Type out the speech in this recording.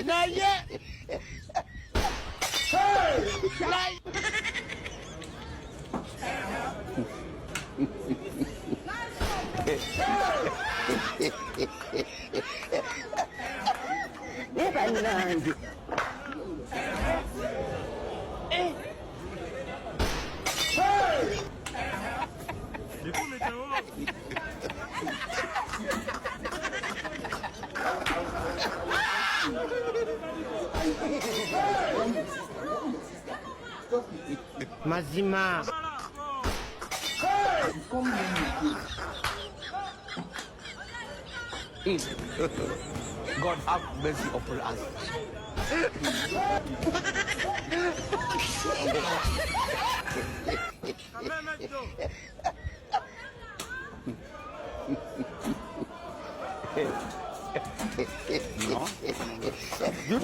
Not yet. Hey! Never learned. Mazima. God have mercy upon us. No.